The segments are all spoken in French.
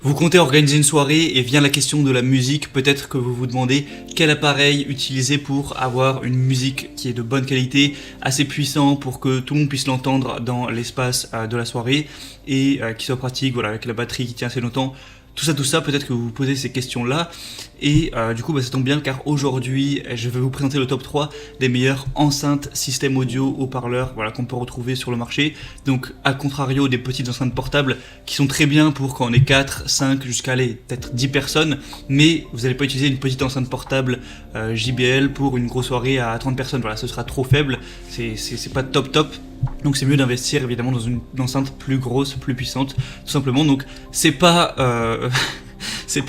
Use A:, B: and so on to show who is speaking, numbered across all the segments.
A: Vous comptez organiser une soirée et vient la question de la musique, peut-être que vous vous demandez quel appareil utiliser pour avoir une musique qui est de bonne qualité, assez puissant pour que tout le monde puisse l'entendre dans l'espace de la soirée et qui soit pratique, voilà, avec la batterie qui tient assez longtemps. Tout ça, peut-être que vous vous posez ces questions-là. Et du coup, ça tombe bien car aujourd'hui, je vais vous présenter le top 3 des meilleures enceintes système audio haut-parleurs qu'on peut retrouver sur le marché. Donc, à contrario des petites enceintes portables qui sont très bien pour quand on est 4, 5, jusqu'à peut-être 10 personnes. Mais vous n'allez pas utiliser une petite enceinte portable JBL pour une grosse soirée à 30 personnes. Voilà, ce sera trop faible. C'est pas top. Donc c'est mieux d'investir évidemment dans une enceinte plus grosse, plus puissante, tout simplement. Donc c'est pas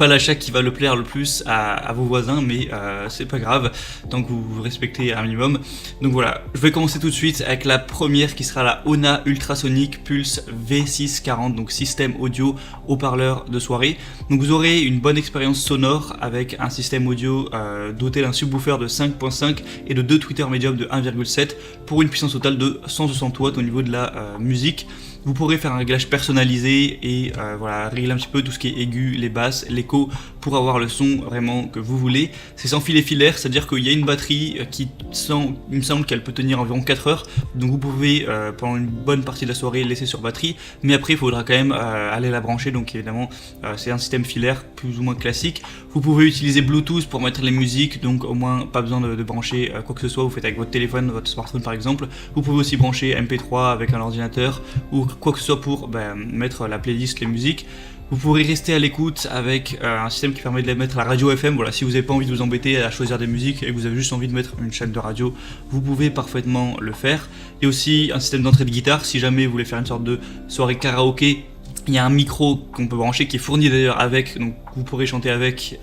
A: l'achat qui va le plaire le plus à vos voisins, mais c'est pas grave, tant que vous respectez un minimum. Donc voilà, je vais commencer tout de suite avec la première qui sera la Ona Ultrasonic Pulse V640, donc système audio haut-parleur de soirée. Donc vous aurez une bonne expérience sonore avec un système audio doté d'un subwoofer de 5.5 et de 2 tweeters médium de 1.7 pour une puissance totale de 160 watts au niveau de la musique. Vous pourrez faire un réglage personnalisé et régler un petit peu tout ce qui est aigu, les basses, l'écho pour avoir le son vraiment que vous voulez. C'est sans filet filaire, c'est-à-dire qu'il y a une batterie il me semble qu'elle peut tenir environ 4 heures. Donc vous pouvez pendant une bonne partie de la soirée laisser sur batterie, mais après il faudra quand même aller la brancher. Donc évidemment c'est un système filaire plus ou moins classique. Vous pouvez utiliser Bluetooth pour mettre les musiques, donc au moins pas besoin de brancher quoi que ce soit. Vous faites avec votre téléphone, votre smartphone par exemple. Vous pouvez aussi brancher MP3 avec un ordinateur ou quoi que ce soit pour mettre la playlist, les musiques. Vous pourrez rester à l'écoute avec un système qui permet de mettre la radio FM. Voilà, si vous n'avez pas envie de vous embêter à choisir des musiques et que vous avez juste envie de mettre une chaîne de radio, vous pouvez parfaitement le faire. Il y a aussi un système d'entrée de guitare. Si jamais vous voulez faire une sorte de soirée karaoké, il y a un micro qu'on peut brancher qui est fourni d'ailleurs avec, donc vous pourrez chanter avec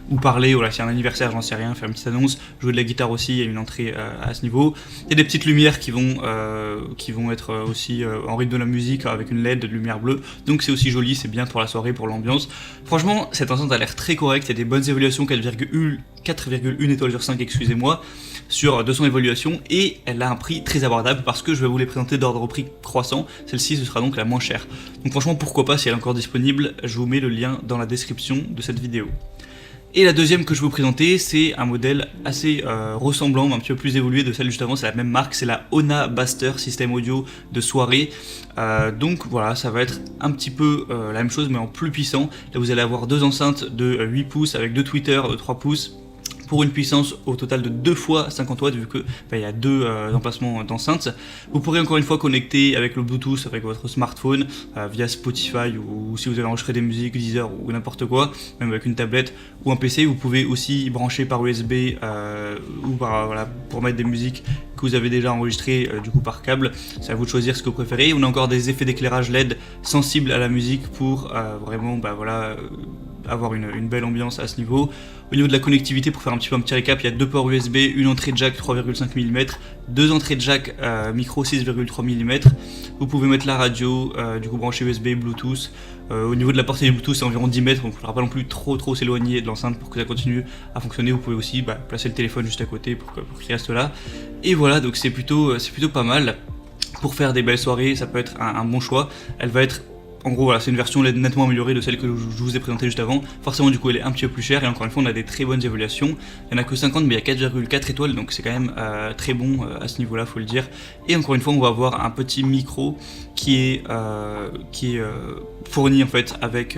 A: ou parler, voilà, s'il y a un anniversaire, j'en sais rien, faire une petite annonce, jouer de la guitare aussi, il y a une entrée à ce niveau. Il y a des petites lumières qui vont être aussi en rythme de la musique avec une LED de lumière bleue, donc c'est aussi joli, c'est bien pour la soirée, pour l'ambiance. Franchement, cette enceinte a l'air très correcte, il y a des bonnes évaluations, 4,1 étoiles sur 5, excusez-moi, sur 200 évaluations, et elle a un prix très abordable parce que je vais vous les présenter d'ordre au prix croissant. Celle-ci ce sera donc la moins chère. Donc franchement, pourquoi pas, si elle est encore disponible, je vous mets le lien dans la description de cette vidéo. Et la deuxième que je vais vous présenter, c'est un modèle assez ressemblant, mais un petit peu plus évolué de celle juste avant. C'est la même marque, c'est la Ona Baster, système audio de soirée. Donc voilà, ça va être un petit peu la même chose, mais en plus puissant. Là, vous allez avoir deux enceintes de 8 pouces avec deux tweeters de 3 pouces. Pour une puissance au total de 2 fois 50 watts, vu que il y a deux emplacements d'enceintes. Vous pourrez encore une fois connecter avec le Bluetooth avec votre smartphone via Spotify, ou si vous avez enregistré des musiques, Deezer ou n'importe quoi, même avec une tablette ou un PC. Vous pouvez aussi brancher par USB pour mettre des musiques que vous avez déjà enregistrées du coup par câble. C'est à vous de choisir ce que vous préférez. On a encore des effets d'éclairage LED sensibles à la musique pour vraiment avoir une belle ambiance à ce niveau. Au niveau de la connectivité, pour faire un petit récap, il y a deux ports USB, une entrée jack 3,5 mm, deux entrées jack micro 6,3 mm. Vous pouvez mettre la radio, du coup brancher USB, Bluetooth. Au niveau de la portée du Bluetooth, c'est environ 10 mètres, donc il ne faudra pas non plus trop s'éloigner de l'enceinte pour que ça continue à fonctionner. Vous pouvez aussi placer le téléphone juste à côté pour qu'il reste là. Et voilà, donc c'est plutôt pas mal. Pour faire des belles soirées, ça peut être un bon choix. Elle va être, en gros, voilà, c'est une version nettement améliorée de celle que je vous ai présentée juste avant. Forcément, du coup, elle est un petit peu plus chère, et encore une fois, on a des très bonnes évaluations. Il n'y en a que 50, mais il y a 4,4 étoiles, donc c'est quand même très bon à ce niveau-là, faut le dire. Et encore une fois, on va avoir un petit micro qui est fourni en fait avec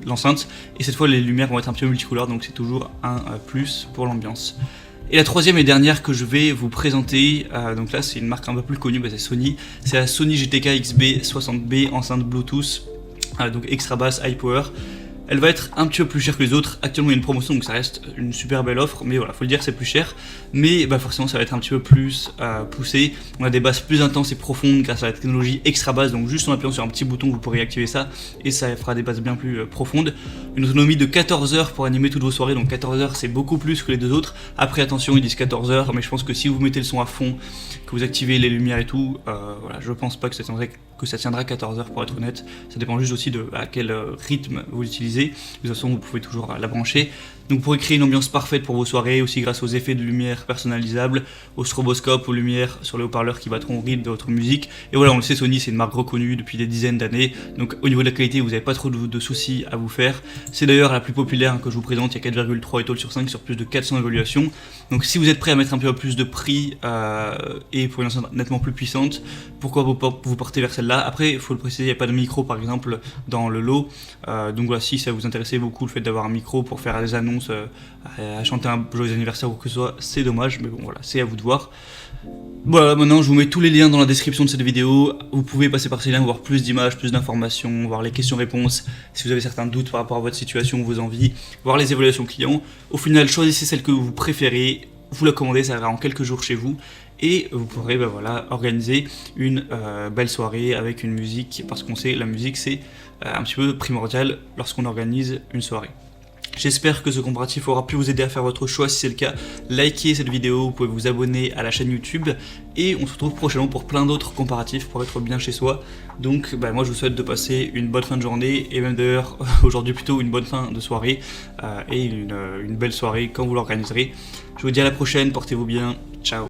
A: l'enceinte. Et cette fois, les lumières vont être un petit peu multicolores, donc c'est toujours un plus pour l'ambiance. Et la troisième et dernière que je vais vous présenter, donc là c'est une marque un peu plus connue, c'est Sony, c'est la Sony GTK XB60B enceinte Bluetooth, donc extra basse high power. Elle va être un petit peu plus chère que les autres. Actuellement il y a une promotion, donc ça reste une super belle offre, mais voilà, faut le dire, c'est plus cher. Mais forcément ça va être un petit peu plus poussé. On a des basses plus intenses et profondes grâce à la technologie extra basse, donc juste en appuyant sur un petit bouton vous pourrez activer ça et ça fera des basses bien plus profondes. Une autonomie de 14 heures pour animer toutes vos soirées, donc 14 heures c'est beaucoup plus que les deux autres. Après attention, ils disent 14 heures, mais je pense que si vous mettez le son à fond, que vous activez les lumières et tout, voilà, je pense pas que ça tiendra 14 heures pour être honnête. Ça dépend juste aussi de à quel rythme vous l'utilisez. De toute façon, vous pouvez toujours la brancher. Donc vous pourrez créer une ambiance parfaite pour vos soirées, aussi grâce aux effets de lumière personnalisables, au stroboscope, aux lumières sur les haut-parleurs qui battront au rythme de votre musique. Et voilà, on le sait, Sony c'est une marque reconnue depuis des dizaines d'années, donc au niveau de la qualité vous n'avez pas trop de soucis à vous faire. C'est d'ailleurs la plus populaire que je vous présente, il y a 4,3 étoiles sur 5 sur plus de 400 évaluations. Donc si vous êtes prêt à mettre un peu plus de prix et pour une enceinte nettement plus puissante, pourquoi vous portez vers celle-là. Après, il faut le préciser, il n'y a pas de micro par exemple dans le lot, donc voilà, si ça vous intéressait beaucoup le fait d'avoir un micro pour faire des annonces, à chanter un joyeux anniversaire ou que ce soit, c'est dommage, mais bon voilà, c'est à vous de voir. Voilà, maintenant je vous mets tous les liens dans la description de cette vidéo, vous pouvez passer par ces liens, voir plus d'images, plus d'informations, voir les questions-réponses, si vous avez certains doutes par rapport à votre situation, vos envies, voir les évaluations clients. Au final, choisissez celle que vous préférez, vous la commandez, ça arrivera en quelques jours chez vous, et vous pourrez voilà, organiser une belle soirée avec une musique, parce qu'on sait la musique c'est un petit peu primordial lorsqu'on organise une soirée. J'espère que ce comparatif aura pu vous aider à faire votre choix. Si c'est le cas, likez cette vidéo, vous pouvez vous abonner à la chaîne YouTube et on se retrouve prochainement pour plein d'autres comparatifs pour être bien chez soi. Donc moi je vous souhaite de passer une bonne fin de journée et même d'ailleurs aujourd'hui plutôt une bonne fin de soirée et une belle soirée quand vous l'organiserez. Je vous dis à la prochaine, portez-vous bien, ciao.